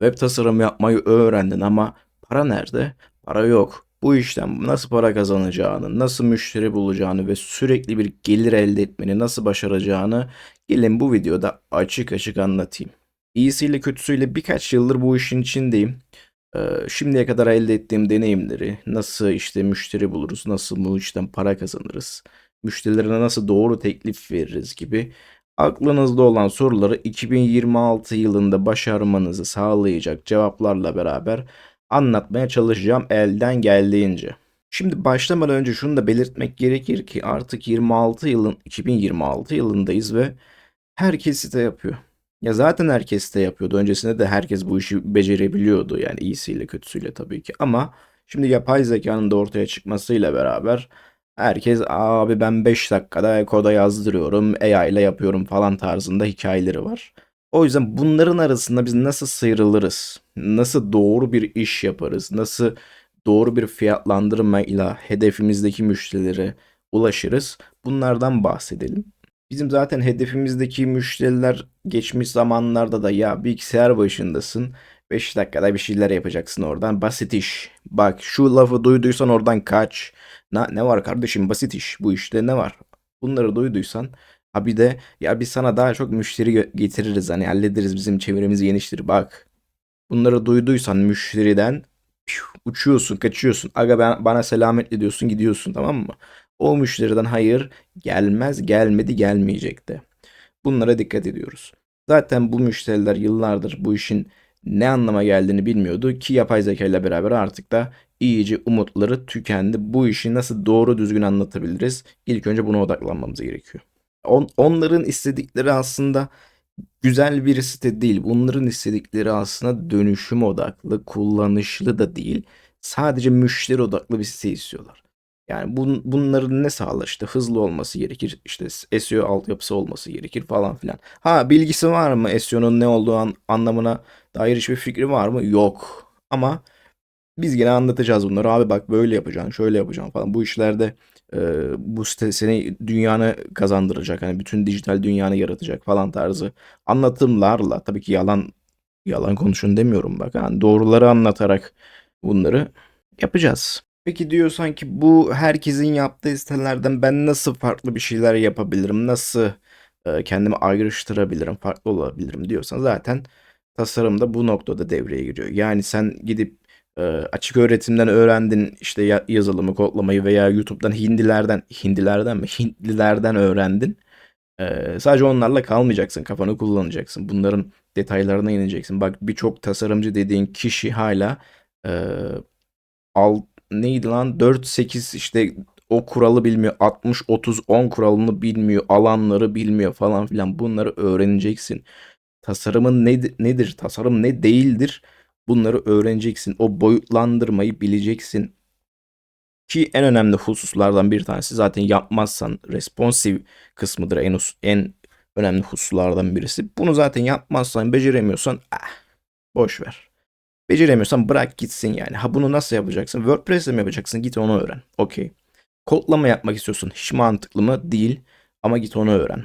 Web tasarım yapmayı öğrendin ama para nerede? Para yok. Bu işten nasıl para kazanacağını, nasıl müşteri bulacağını ve sürekli bir gelir elde etmeni nasıl başaracağını gelin bu videoda açık açık anlatayım. İyisiyle kötüsüyle birkaç yıldır bu işin içindeyim. Şimdiye kadar elde ettiğim deneyimleri, nasıl işte müşteri buluruz, nasıl bu işten para kazanırız, müşterilerine nasıl doğru teklif veririz gibi aklınızda olan soruları 2026 yılında başarmanızı sağlayacak cevaplarla beraber anlatmaya çalışacağım elden geldiğince. Şimdi başlamadan önce şunu da belirtmek gerekir ki artık 2026 yılındayız ve herkes site yapıyor. Ya zaten herkes site yapıyordu. Öncesinde de herkes bu işi becerebiliyordu. Yani iyisiyle kötüsüyle tabii ki. Ama şimdi yapay zekanın da ortaya çıkmasıyla beraber herkes abi ben 5 dakikada koda yazdırıyorum, AI ile yapıyorum falan tarzında hikayeleri var. O yüzden bunların arasında biz nasıl sıyrılırız? Nasıl doğru bir iş yaparız? Nasıl doğru bir fiyatlandırmayla hedefimizdeki müşterilere ulaşırız? Bunlardan bahsedelim. Bizim zaten hedefimizdeki müşteriler geçmiş zamanlarda da ya bilgisayar başındasın. 5 dakikada bir şeyler yapacaksın oradan. Basit iş. Bak şu lafı duyduysan oradan kaç. Ne var kardeşim basit iş. Bu işte ne var? Bunları duyduysan ha bir de ya biz sana daha çok müşteri getiririz. Hani hallederiz bizim çevremiz geniştir. Bak bunları duyduysan müşteriden uçuyorsun, kaçıyorsun. Aga bana selametle diyorsun, gidiyorsun tamam mı? O müşteriden hayır gelmez, gelmedi, gelmeyecek de. Bunlara dikkat ediyoruz. Zaten bu müşteriler yıllardır bu işin ne anlama geldiğini bilmiyordu ki yapay zeka ile beraber artık da iyice umutları tükendi. Bu işi nasıl doğru düzgün anlatabiliriz? İlk önce buna odaklanmamız gerekiyor. Onların istedikleri aslında güzel bir site değil. Bunların istedikleri aslında dönüşüm odaklı, kullanışlı da değil. Sadece müşteri odaklı bir site istiyorlar. Yani bunların ne sağlar? İşte hızlı olması gerekir. İşte SEO altyapısı olması gerekir falan filan. Ha bilgisi var mı? SEO'nun ne olduğu anlamına dair hiçbir fikri var mı? Yok. Ama biz yine anlatacağız bunları. Abi bak böyle yapacaksın, şöyle yapacaksın falan. Bu işlerde bu site seni dünyanı kazandıracak. Hani bütün dijital dünyanı yaratacak falan tarzı anlatımlarla. Tabii ki yalan konuşun demiyorum bak. Yani doğruları anlatarak bunları yapacağız. Peki diyorsan ki bu herkesin yaptığı sitelerden ben nasıl farklı bir şeyler yapabilirim? Nasıl kendimi ayrıştırabilirim, farklı olabilirim diyorsan zaten tasarım da bu noktada devreye giriyor. Yani sen gidip açık öğretimden öğrendin işte yazılımı, kodlamayı veya YouTube'dan Hindilerden mi? Hintlilerden öğrendin. Sadece onlarla kalmayacaksın, kafanı kullanacaksın. Bunların detaylarına ineceksin. Bak birçok tasarımcı dediğin kişi hala e, neydi lan 4-8 işte o kuralı bilmiyor. 60-30-10 kuralını bilmiyor. Alanları bilmiyor falan filan. Bunları öğreneceksin. Tasarımın nedir? Tasarım ne değildir? Bunları öğreneceksin. O boyutlandırmayı bileceksin. Ki en önemli hususlardan bir tanesi zaten yapmazsan responsive kısmıdır en önemli hususlardan birisi. Bunu zaten yapmazsan, beceremiyorsan boş ver. Beceremiyorsan bırak gitsin yani. Ha bunu nasıl yapacaksın? WordPress'le mi yapacaksın? Git onu öğren. Okey. Kodlama yapmak istiyorsun. Hiç mantıklı mı? Değil. Ama git onu öğren.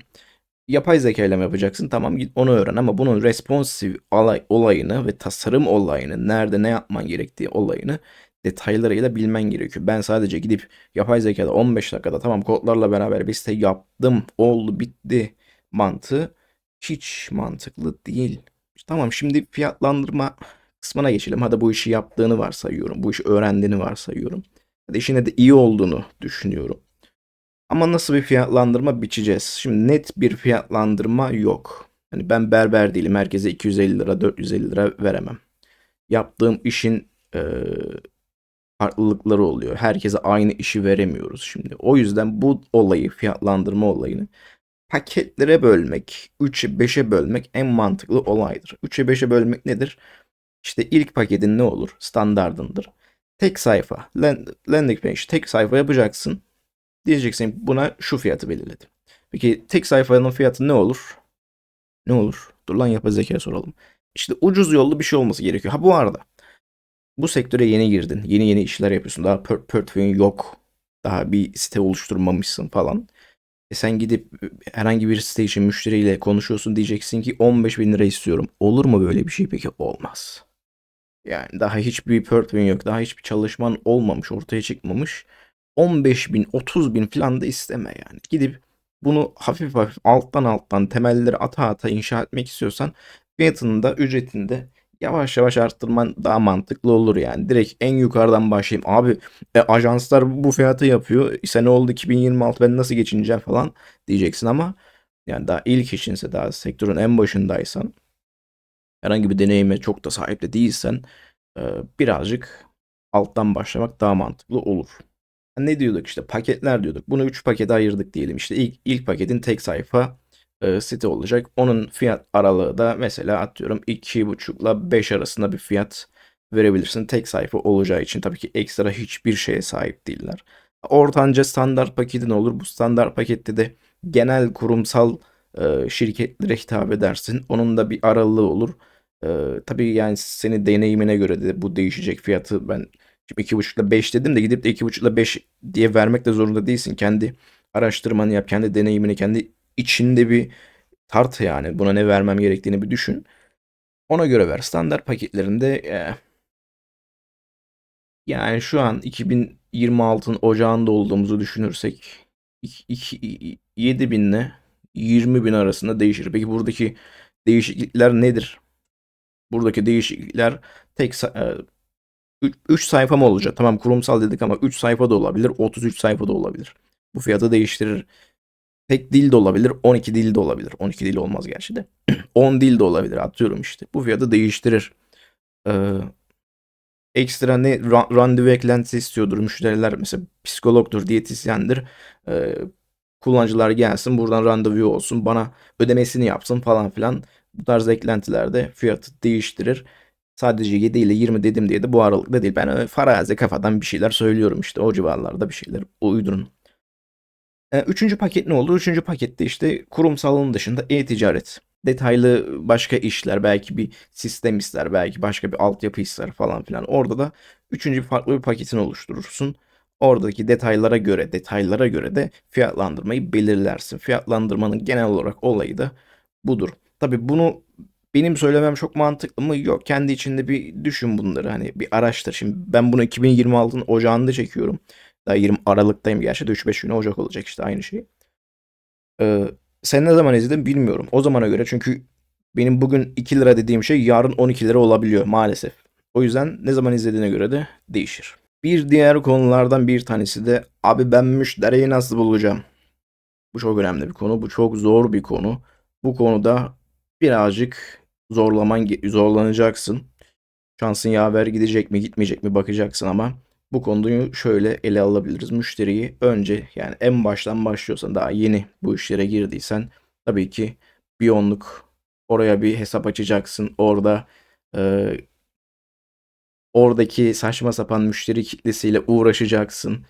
Yapay zeka ile mi yapacaksın? Tamam git onu öğren ama bunun responsive olayını ve tasarım olayını, nerede ne yapman gerektiği olayını detaylarıyla bilmen gerekiyor. Ben sadece gidip yapay zekada 15 dakikada tamam kodlarla beraber bir site yaptım, oldu, bitti mantığı hiç mantıklı değil. Tamam şimdi fiyatlandırma kısmına geçelim. Hadi bu işi yaptığını varsayıyorum. Bu işi öğrendiğini varsayıyorum. Hadi işine de iyi olduğunu düşünüyorum. Ama nasıl bir fiyatlandırma biçeceğiz? Şimdi net bir fiyatlandırma yok. Hani ben berber değilim. Herkese 250 lira, 450 lira veremem. Yaptığım işin farklılıkları oluyor. Herkese aynı işi veremiyoruz şimdi. O yüzden bu olayı, fiyatlandırma olayını paketlere bölmek, 3'e 5'e bölmek en mantıklı olaydır. 3'e 5'e bölmek nedir? İşte ilk paketin ne olur? Standardındır. Tek sayfa, landing page, tek sayfa yapacaksın. Diyeceksin buna şu fiyatı belirledim. Peki tek sayfanın fiyatı ne olur? Ne olur? Dur lan yapay zekaya soralım. İşte ucuz yollu bir şey olması gerekiyor. Ha bu arada bu sektöre yeni girdin. Yeni işler yapıyorsun. Daha portföyün yok. Daha bir site oluşturmamışsın falan. Sen gidip herhangi bir site için müşteriyle konuşuyorsun, diyeceksin ki 15.000 lira istiyorum. Olur mu böyle bir şey peki? Olmaz. Yani daha hiçbir portföyün yok. Daha hiçbir çalışman olmamış, ortaya çıkmamış. 15 bin, 30 bin falan da isteme yani. Gidip bunu hafif hafif alttan alttan temelleri ata ata inşa etmek istiyorsan fiyatını da ücretini de yavaş yavaş arttırman daha mantıklı olur yani. Direkt en yukarıdan başlayayım. Abi ajanslar bu fiyatı yapıyor. Sene oldu 2026, ben nasıl geçineceğim falan diyeceksin ama yani daha ilk işinse, daha sektörün en başındaysan, herhangi bir deneyime çok da sahip de değilsen birazcık alttan başlamak daha mantıklı olur. Ne diyorduk işte, paketler diyorduk. Bunu 3 pakete ayırdık diyelim. İşte ilk paketin tek sayfa site olacak. Onun fiyat aralığı da mesela atıyorum 2,5 ile 5 arasında bir fiyat verebilirsin. Tek sayfa olacağı için tabii ki ekstra hiçbir şeye sahip değiller. Ortanca standart paketin olur. Bu standart pakette de genel kurumsal şirketlere hitap edersin. Onun da bir aralığı olur. Tabii yani senin deneyimine göre de bu değişecek fiyatı. Ben şimdi 2,5 ile 5 dedim de gidip de 2,5 ile 5 diye vermek de zorunda değilsin. Kendi araştırmanı yap, kendi deneyimini, kendi içinde bir tart yani. Buna ne vermem gerektiğini bir düşün. Ona göre ver. Standart paketlerinde yani şu an 2026'ın ocağında olduğumuzu düşünürsek 7 binle 20 bin arasında değişir. Peki buradaki değişiklikler nedir? Buradaki değişiklikler tek 3 sayfa mı olacak? Tamam, kurumsal dedik ama 3 sayfa da olabilir, 33 sayfa da olabilir. Bu fiyatı değiştirir. Tek dil de olabilir, 12 dil de olabilir. 12 dil olmaz gerçi de. 10 dil de olabilir, atıyorum işte. Bu fiyatı değiştirir. Ee, Ekstra ne randevu eklentisi istiyordur müşteriler, mesela psikologdur, diyetisyendir. Ee, Kullanıcılar gelsin buradan randevu olsun, bana ödemesini yapsın falan filan. Bu tarz eklentilerde fiyatı değiştirir. Sadece 7 ile 20 dedim diye de bu aralıkta değil. Ben farazi kafadan bir şeyler söylüyorum, işte o civarlarda bir şeyler uydurun. Üçüncü paket ne olur? Üçüncü pakette işte kurumsalın dışında e-ticaret. Detaylı başka işler, belki bir sistem ister, belki başka bir altyapı ister falan filan. Orada da üçüncü farklı bir paketini oluşturursun. Oradaki detaylara göre de fiyatlandırmayı belirlersin. Fiyatlandırmanın genel olarak olayı da budur. Tabii bunu benim söylemem çok mantıklı mı? Yok. Kendi içinde bir düşün bunları. Hani bir araştır. Şimdi ben bunu 2026'nın ocağında çekiyorum. Daha 20 Aralık'tayım. Gerçi de 3-5 güne Ocak olacak, işte aynı şey. Ee, Sen ne zaman izledin bilmiyorum. O zamana göre, çünkü benim bugün 2 lira dediğim şey yarın 12 lira olabiliyor maalesef. O yüzden ne zaman izlediğine göre de değişir. Bir diğer konulardan bir tanesi de abi ben müşteriyi nasıl bulacağım? Bu çok önemli bir konu. Bu çok zor bir konu. Bu konuda birazcık zorlanacaksın. Şansın yaver gidecek mi gitmeyecek mi bakacaksın ama bu konuyu şöyle ele alabiliriz. Müşteriyi önce, yani en baştan başlıyorsan, daha yeni bu işlere girdiysen tabii ki bir onluk oraya bir hesap açacaksın. E, Oradaki saçma sapan müşteri kitlesiyle uğraşacaksın.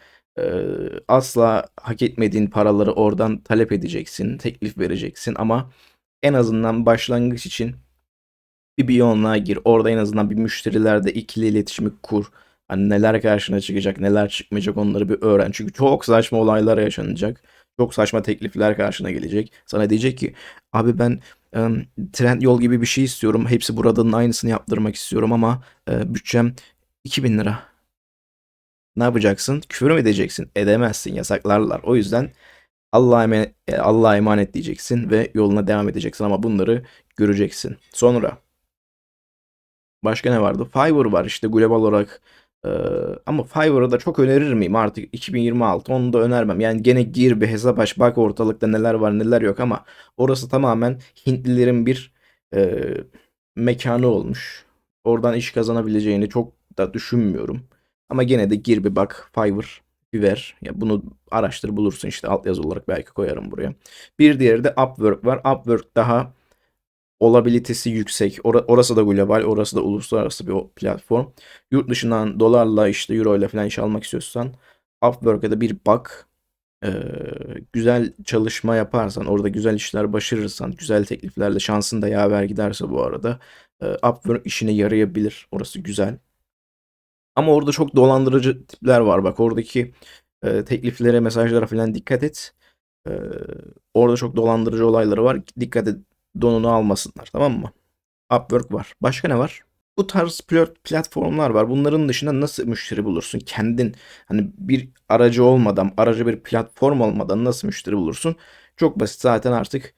Asla hak etmediğin paraları oradan talep edeceksin, teklif vereceksin ama en azından başlangıç için bir Beyond'una gir. Orada en azından bir müşterilerle ikili iletişimi kur. Hani neler karşına çıkacak, neler çıkmayacak, onları bir öğren. Çünkü çok saçma olaylar yaşanacak. Çok saçma teklifler karşına gelecek. Sana diyecek ki abi ben Trendyol gibi bir şey istiyorum. Hepsi buradanın aynısını yaptırmak istiyorum ama bütçem 2.000 lira. Ne yapacaksın? Küfür mü edeceksin? Edemezsin. Yasaklarlar. O yüzden Allah'a emanet diyeceksin ve yoluna devam edeceksin ama bunları göreceksin. Sonra başka ne vardı? Fiverr var işte global olarak. Ee, Ama Fiverr'ı da çok önerir miyim artık 2026? Onu da önermem. Yani gene gir bir hesap aç, bak ortalıkta neler var neler yok ama orası tamamen Hintlilerin bir e, mekanı olmuş. Oradan iş kazanabileceğini çok da düşünmüyorum. Ama gene de gir bir bak, Fiverr bir ver. Ya bunu araştır bulursun, işte altyazı olarak belki koyarım buraya. Bir diğeri de Upwork var. Upwork daha olabilitesi yüksek. Orası da global, orası da uluslararası bir platform. Yurt dışından dolarla, işte euro ile falan iş almak istiyorsan Upwork'a da bir bak. Güzel çalışma yaparsan, orada güzel işler başarırsan, güzel tekliflerle şansın da yaver giderse bu arada Upwork işine yarayabilir. Orası güzel. Ama orada çok dolandırıcı tipler var. Bak oradaki tekliflere, mesajlara falan dikkat et. Ee, Orada çok dolandırıcı olayları var. Dikkat et, donunu almasınlar, tamam mı? Upwork var. Başka ne var? Bu tarz platformlar var. Bunların dışında nasıl müşteri bulursun? Kendin hani bir aracı olmadan, aracı bir platform olmadan nasıl müşteri bulursun? Çok basit zaten artık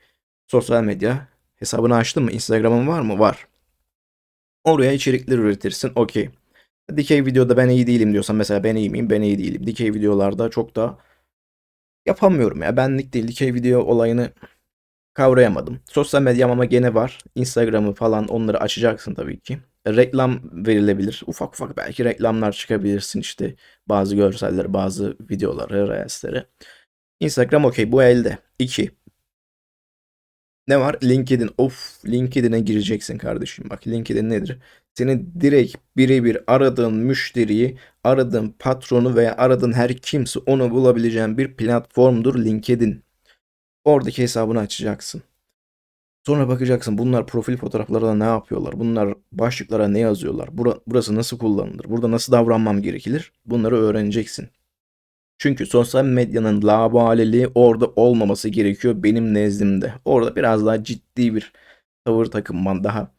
sosyal medya hesabını açtın mı? Instagram'ın var mı? Var. Oraya içerikler üretirsin. Okey. Dikey videoda ben iyi değilim diyorsan mesela ben iyi miyim? Ben iyi değilim. Dikey videolarda çok da yapamıyorum ya. Benlik değil. Dikey video olayını kavrayamadım. Sosyal medyam ama gene var. Instagram'ı falan onları açacaksın tabii ki. Reklam verilebilir. Ufak ufak belki reklamlar çıkabilirsin işte. Bazı görselleri, bazı videoları, reelsleri. Instagram okey, bu elde. 2. Ne var? LinkedIn. Of, LinkedIn'e gireceksin kardeşim. Bak LinkedIn nedir? Senin direkt birebir aradığın müşteriyi, aradığın patronu veya aradığın her kimse onu bulabileceğin bir platformdur LinkedIn. Oradaki hesabını açacaksın. Sonra bakacaksın bunlar profil fotoğraflarında ne yapıyorlar? Bunlar başlıklara ne yazıyorlar? Burası nasıl kullanılır? Burada nasıl davranmam gerekilir? Bunları öğreneceksin. Çünkü sosyal medyanın laubaliği orada olmaması gerekiyor benim nezdimde. Orada biraz daha ciddi bir tavır takınman, daha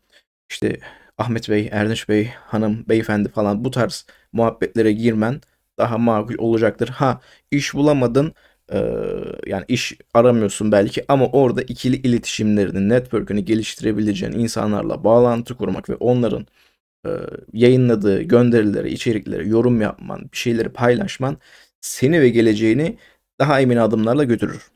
işte Ahmet Bey, Erdinç Bey, hanım, beyefendi falan bu tarz muhabbetlere girmen daha makul olacaktır. Ha, iş bulamadın, yani iş aramıyorsun belki ama orada ikili iletişimlerini, network'ünü geliştirebileceğin insanlarla bağlantı kurmak ve onların yayınladığı gönderileri, içerikleri yorum yapman, bir şeyleri paylaşman seni ve geleceğini daha emin adımlarla götürür.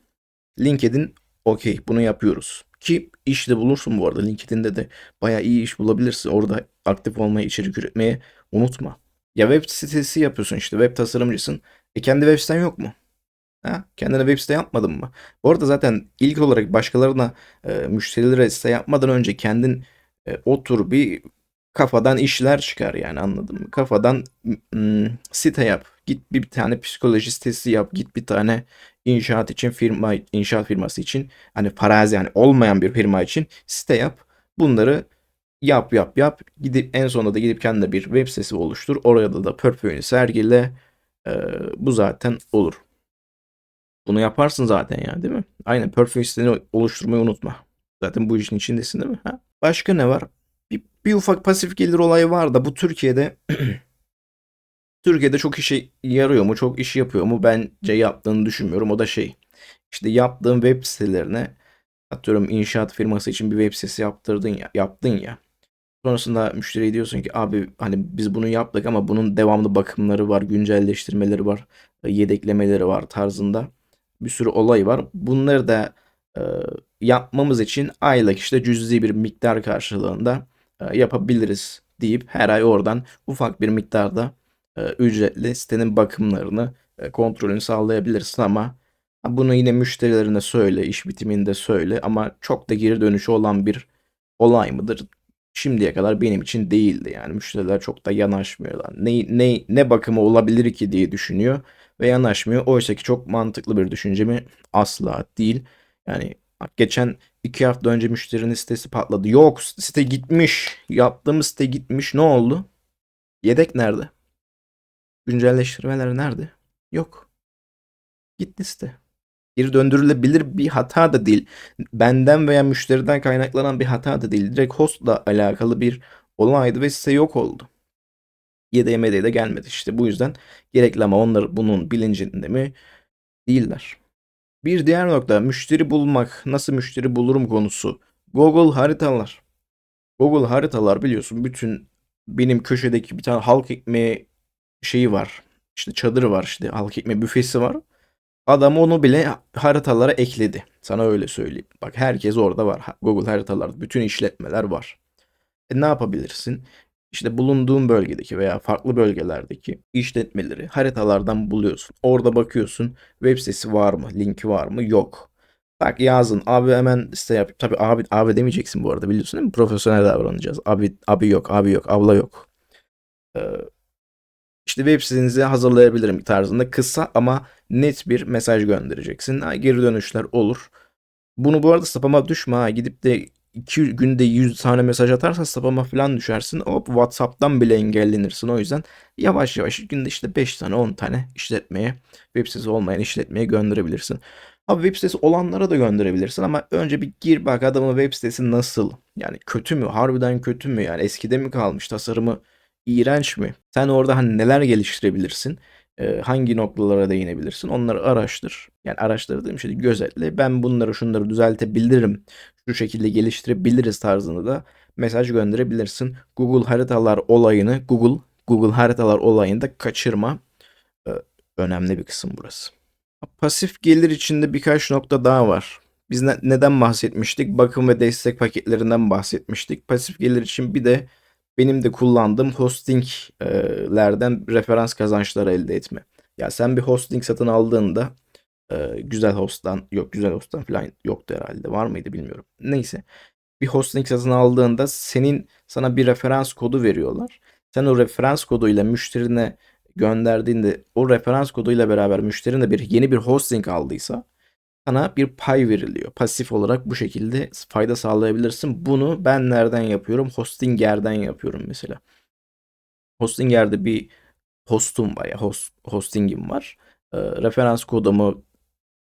LinkedIn okey, bunu yapıyoruz. Ki iş de bulursun bu arada. LinkedIn'de de bayağı iyi iş bulabilirsin. Orada aktif olmayı, içerik üretmeyi unutma. Ya web sitesi yapıyorsun işte, web tasarımcısın. Kendi web siten yok mu? Ha? Kendine web site yapmadın mı? Bu arada zaten ilk olarak başkalarına, müşterilere site yapmadan önce kendin otur bir kafadan işler çıkar, yani anladın mı? Kafadan site yap. Git bir tane psikoloji sitesi yap. Git bir tane inşaat için firma, inşaat firması için, hani farazi yani olmayan bir firma için site yap. Bunları yap yap yap. Gidip en sonunda da gidip kendine bir web sitesi oluştur. Oraya da portföyünü sergile. Bu zaten olur. Bunu yaparsın zaten ya, değil mi? Aynen, perfect siteni oluşturmayı unutma. Zaten bu işin içindesin değil mi? Ha? Başka ne var? Bir ufak pasif gelir olayı var da bu Türkiye'de Türkiye'de çok işe yarıyor mu? Çok iş yapıyor mu? Bence yaptığını düşünmüyorum. O da şey. İşte yaptığın web sitelerine, atıyorum inşaat firması için bir web sitesi yaptın ya. Sonrasında müşteriye diyorsun ki abi hani biz bunu yaptık ama bunun devamlı bakımları var, güncelleştirmeleri var, yedeklemeleri var tarzında bir sürü olay var. Bunları da e, yapmamız için aylık işte cüzi bir miktar karşılığında yapabiliriz deyip her ay oradan ufak bir miktarda ücretli sitenin bakımlarını, kontrolünü sağlayabilirsin ama bunu yine müşterilerine söyle, iş bitiminde söyle ama çok da geri dönüşü olan bir olay mıdır? Şimdiye kadar benim için değildi yani. Müşteriler çok da yanaşmıyorlar. Ne bakımı olabilir ki diye düşünüyor ve yanaşmıyor. Oysa ki çok mantıklı bir düşünce mi? Asla değil. Yani bak, geçen 2 hafta önce müşterinin sitesi patladı. Yok, site gitmiş. Yaptığımız site gitmiş. Ne oldu? Yedek nerede? Güncelleştirmeler nerede? Yok. Gitti site. Geri döndürülebilir bir hata da değil. Benden veya müşteriden kaynaklanan bir hata da değil. Direkt hostla alakalı bir olaydı ve site yok oldu. YDM'de de gelmedi. İşte bu yüzden gerekli ama onlar bunun bilincinde mi? Değiller. Bir diğer nokta, müşteri bulmak. Nasıl müşteri bulurum konusu. Google haritalar. Google haritalar biliyorsun, bütün benim köşedeki bir tane halk ekmeği şeyi var. İşte çadırı var, işte halk ekmeği büfesi var. Adam onu bile haritalara ekledi. Sana öyle söyleyeyim. Bak herkes orada var. Google haritalarda bütün işletmeler var. Ne yapabilirsin? İşte bulunduğun bölgedeki veya farklı bölgelerdeki işletmeleri haritalardan buluyorsun. Orada bakıyorsun, web sitesi var mı? Linki var mı? Yok. Bak yazın. Abi hemen site yap. Tabii abi demeyeceksin bu arada, biliyorsun değil mi? Profesyonel davranacağız. Abi yok, abi yok, abla yok. Ee, işte web sitenizi hazırlayabilirim tarzında kısa ama net bir mesaj göndereceksin. Ha, geri dönüşler olur. Bunu bu arada spam'a düşme ha. Gidip de 2 günde 100 tane mesaj atarsan spam'a falan düşersin. Hop, WhatsApp'tan bile engellenirsin. O yüzden yavaş yavaş günde işte 5 tane 10 tane işletmeye, web sitesi olmayan işletmeye gönderebilirsin. Ha, web sitesi olanlara da gönderebilirsin ama önce bir gir bak adamın web sitesi nasıl? Yani kötü mü? Harbiden kötü mü? Yani eskide mi kalmış? Tasarımı iğrenç mi? Sen orada hani neler geliştirebilirsin? Hangi noktalara değinebilirsin? Onları araştır. Yani araştırdığım şey gözetle. Ben bunları şunları düzeltebilirim. Şu şekilde geliştirebiliriz tarzında da mesaj gönderebilirsin. Google haritalar olayını da kaçırma. Ee, Önemli bir kısım burası. Pasif gelir içinde birkaç nokta daha var. Biz neden bahsetmiştik? Bakım ve destek paketlerinden bahsetmiştik. Pasif gelir için bir de benim de kullandığım hostinglerden referans kazançları elde etme. Ya sen bir hosting satın aldığında güzel host'tan falan yoktu herhalde. Var mıydı bilmiyorum. Neyse. Bir hosting satın aldığında sana bir referans kodu veriyorlar. Sen o referans koduyla müşterine gönderdiğinde o referans koduyla beraber müşterine yeni bir hosting aldıysa sana bir pay veriliyor. Pasif olarak bu şekilde fayda sağlayabilirsin. Bunu ben nereden yapıyorum? Hostinger'den yapıyorum mesela. Hostinger'de bir hostum var ya hostingim var. Referans kodumu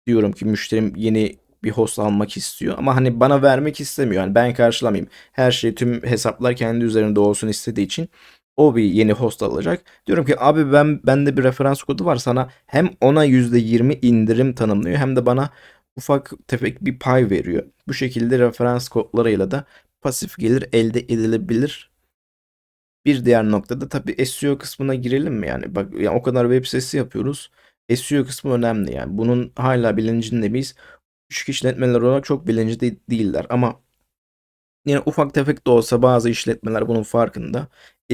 diyorum ki müşterim yeni bir host almak istiyor ama hani bana vermek istemiyor. Yani ben karşılamayayım. Her şey tüm hesaplar kendi üzerinde olsun istediği için o bir yeni host alacak. Diyorum ki abi bende bir referans kodu var sana hem ona %20 indirim tanımlıyor hem de bana ufak tefek bir pay veriyor. Bu şekilde referans kodlarıyla da pasif gelir elde edilebilir. Bir diğer noktada tabii SEO kısmına girelim mi yani? Bak ya o kadar web sitesi yapıyoruz. SEO kısmı önemli yani. Bunun hala bilincinde miyiz? Küçük işletmeler olarak çok bilinci değiller ama yine ufak tefek de olsa bazı işletmeler bunun farkında.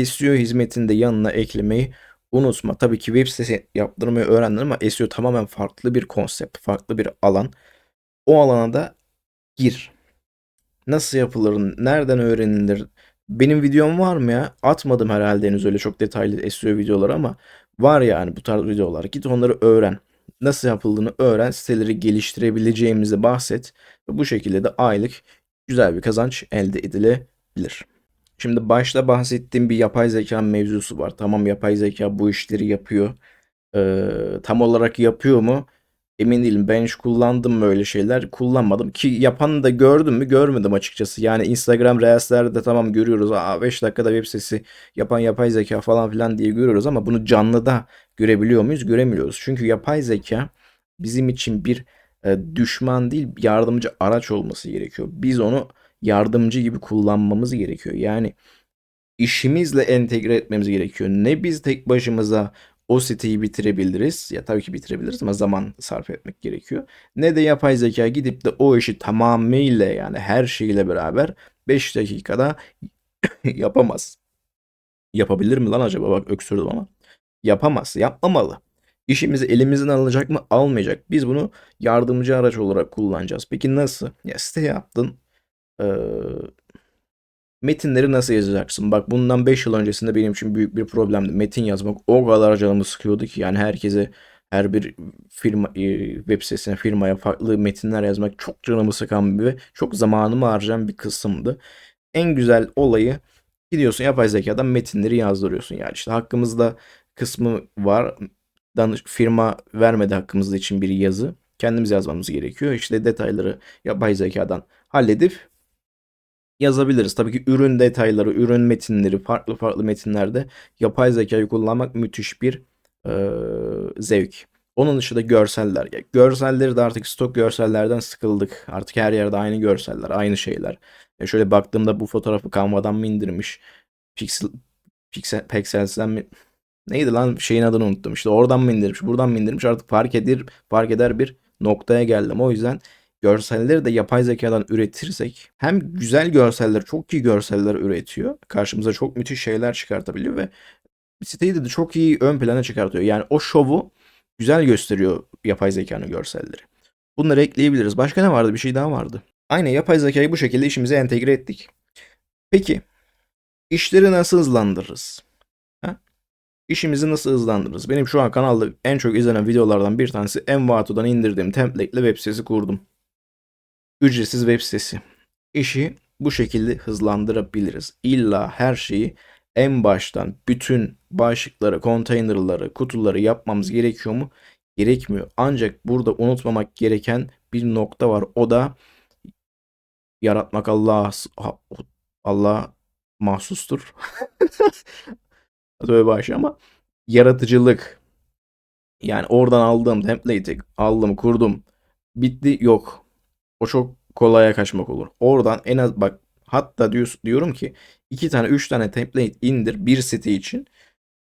SEO hizmetini de yanına eklemeyi unutma. Tabii ki web sitesi yaptırmayı öğrendin ama SEO tamamen farklı bir konsept, farklı bir alan. O alana da gir. Nasıl yapılır? Nereden öğrenilir? Benim videom var mı ya? Atmadım herhalde henüz öyle çok detaylı SEO videoları ama var yani bu tarz videolar. Git onları öğren. Nasıl yapıldığını öğren. Siteleri geliştirebileceğimizi bahset. Ve bu şekilde de aylık güzel bir kazanç elde edilebilir. Şimdi başta bahsettiğim bir yapay zeka mevzusu var. Tamam yapay zeka bu işleri yapıyor. Tam olarak yapıyor mu? Emin değilim. Ben hiç kullandım mı öyle şeyler? Kullanmadım. Ki yapanı da gördüm mü? Görmedim açıkçası. Yani Instagram Reels'lerde tamam görüyoruz. 5 dakikada web sitesi yapan yapay zeka falan filan diye görüyoruz ama bunu canlıda görebiliyor muyuz? Göremiyoruz. Çünkü yapay zeka bizim için bir düşman değil, yardımcı araç olması gerekiyor. Biz onu yardımcı gibi kullanmamız gerekiyor. Yani işimizle entegre etmemiz gerekiyor. Ne biz tek başımıza o siteyi bitirebiliriz. Ya tabii ki bitirebiliriz ama zaman sarf etmek gerekiyor. Ne de yapay zeka gidip de o işi tamamıyla yani her şeyle beraber 5 dakikada yapamaz. Yapabilir mi lan acaba? Bak öksürdüm ama. Yapamaz. Yapmamalı. İşimizi elimizden alacak mı? Almayacak. Biz bunu yardımcı araç olarak kullanacağız. Peki nasıl? Ya site yaptın. Ee, Metinleri nasıl yazacaksın? Bak bundan 5 yıl öncesinde benim için büyük bir problemdi. Metin yazmak o kadar canımı sıkıyordu ki yani her bir web sitesine firmaya farklı metinler yazmak çok canımı sıkan ve çok zamanımı harcayan bir kısımdı. En güzel olayı gidiyorsun yapay zekadan metinleri yazdırıyorsun yani işte hakkımızda kısmı var. Firma vermedi hakkımızda için bir yazı. Kendimiz yazmamız gerekiyor. İşte detayları yapay zekadan halledip yazabiliriz. Tabii ki ürün detayları, ürün metinleri, farklı farklı metinlerde yapay zekayı kullanmak müthiş bir zevk. Onun dışında görseller. Ya, görselleri de artık stok görsellerden sıkıldık. Artık her yerde aynı görseller, aynı şeyler. Şöyle baktığımda bu fotoğrafı Canva'dan mı indirmiş? Pixel, Pexels'den mi? Neydi lan şeyin adını unuttum. İşte oradan mı indirmiş, buradan mı indirmiş artık fark eder bir noktaya geldim. O yüzden görselleri de yapay zekadan üretirsek hem güzel görseller, çok iyi görseller üretiyor. Karşımıza çok müthiş şeyler çıkartabiliyor ve siteyi de çok iyi ön plana çıkartıyor. Yani o şovu güzel gösteriyor yapay zekanın görselleri. Bunları ekleyebiliriz. Başka ne vardı? Bir şey daha vardı. Aynen yapay zekayı bu şekilde işimize entegre ettik. Peki işleri nasıl hızlandırırız? Ha? İşimizi nasıl hızlandırırız? Benim şu an kanalda en çok izlenen videolardan bir tanesi Envato'dan indirdiğim template ile web sitesi kurdum. Ücretsiz web sitesi. İşi bu şekilde hızlandırabiliriz. İlla her şeyi en baştan bütün başlıkları, konteynerları, kutuları yapmamız gerekiyor mu? Gerekmiyor. Ancak burada unutmamak gereken bir nokta var. O da yaratmak Allah mahsustur. Tövbe başa ama yaratıcılık. Yani oradan aldığım template'i aldım, kurdum. Bitti yok. O çok kolaya kaçmak olur. Oradan en az bak, hatta diyorum ki 2 tane 3 tane template indir bir site için.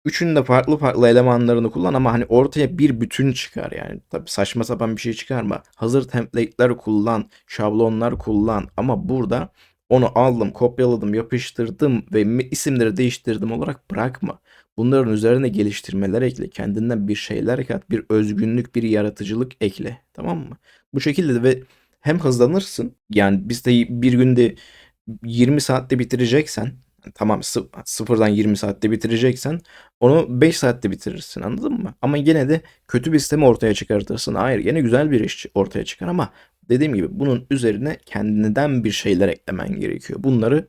Üçünün de farklı farklı elemanlarını kullan ama hani ortaya bir bütün çıkar yani. Tabii saçma sapan bir şey çıkarma. Hazır template'ler kullan, şablonlar kullan ama burada onu aldım, kopyaladım, yapıştırdım ve isimleri değiştirdim olarak bırakma. Bunların üzerine geliştirmeler ekle. Kendinden bir şeyler kat, bir özgünlük, bir yaratıcılık ekle. Tamam mı? Bu şekilde ve hem hızlanırsın. Yani biz de bir günde 20 saatte bitireceksen, tamam, sıfırdan 20 saatte bitireceksen onu 5 saatte bitirirsin, anladın mı? Ama gene de kötü bir sistemi ortaya çıkartırsın. Hayır, gene güzel bir iş ortaya çıkar ama dediğim gibi bunun üzerine kendinden bir şeyler eklemen gerekiyor. Bunları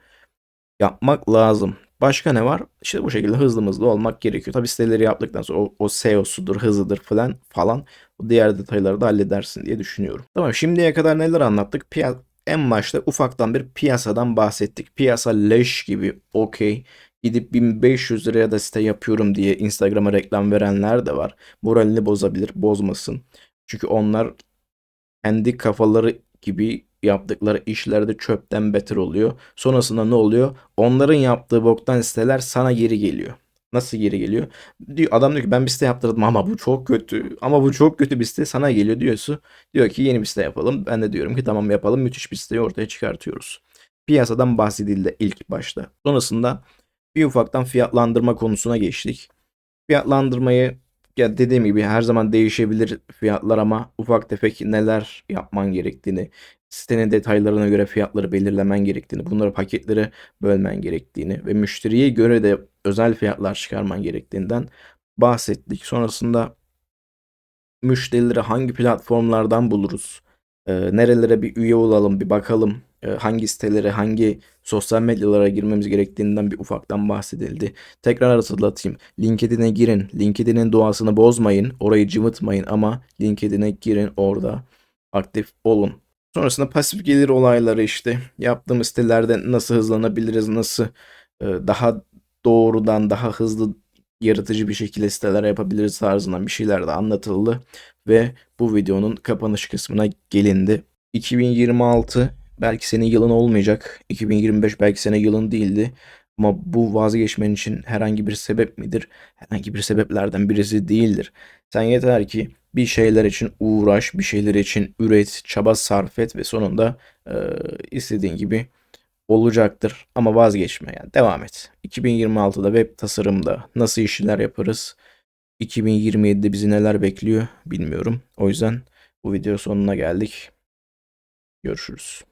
yapmak lazım. Başka ne var? İşte bu şekilde hızlı olmak gerekiyor. Tabii siteleri yaptıktan sonra o SEO'sudur, hızıdır falan. O diğer detayları da halledersin diye düşünüyorum. Tamam, şimdiye kadar neler anlattık? En başta ufaktan bir piyasadan bahsettik. Piyasa leş gibi, okey. Gidip 1500 liraya da site yapıyorum diye Instagram'a reklam verenler de var. Moralini bozabilir, bozmasın. Çünkü onlar kendi kafaları gibi yaptıkları işlerde çöpten beter oluyor. Sonrasında ne oluyor? Onların yaptığı boktan siteler sana geri geliyor. Nasıl geri geliyor? Adam diyor ki ben bir site yaptırdım ama bu çok kötü. Ama bu çok kötü bir site sana geliyor diyorsun. Diyor ki yeni bir site yapalım. Ben de diyorum ki tamam yapalım. Müthiş bir siteyi ortaya çıkartıyoruz. Piyasadan bahsedildi ilk başta. Sonrasında bir ufaktan fiyatlandırma konusuna geçtik. Fiyatlandırmayı, ya dediğim gibi her zaman değişebilir fiyatlar ama ufak tefek neler yapman gerektiğini, sitenin detaylarına göre fiyatları belirlemen gerektiğini, bunları paketlere bölmen gerektiğini ve müşteriye göre de özel fiyatlar çıkarman gerektiğinden bahsettik. Sonrasında müşterileri hangi platformlardan buluruz? Nerelere bir üye olalım, bir bakalım. Hangi sitelere, hangi sosyal medyalara girmemiz gerektiğinden bir ufaktan bahsedildi. Tekrar hatırlatayım. LinkedIn'e girin. LinkedIn'in doğasını bozmayın. Orayı cıvıtmayın ama LinkedIn'e girin, orada aktif olun. Sonrasında pasif gelir olayları, işte yaptığımız sitelerde nasıl hızlanabiliriz, nasıl daha doğrudan, daha hızlı, yaratıcı bir şekilde siteler yapabiliriz tarzından bir şeyler de anlatıldı ve bu videonun kapanış kısmına gelindi. 2026 belki senin yılın olmayacak. 2025 belki senin yılın değildi. Ama bu vazgeçmen için herhangi bir sebep midir? Herhangi bir sebeplerden birisi değildir. Sen yeter ki bir şeyler için uğraş, bir şeyler için üret, çaba sarf et ve sonunda istediğin gibi olacaktır. Ama vazgeçme, yani devam et. 2026'da web tasarımda nasıl işler yaparız? 2027'de bizi neler bekliyor bilmiyorum. O yüzden bu video sonuna geldik. Görüşürüz.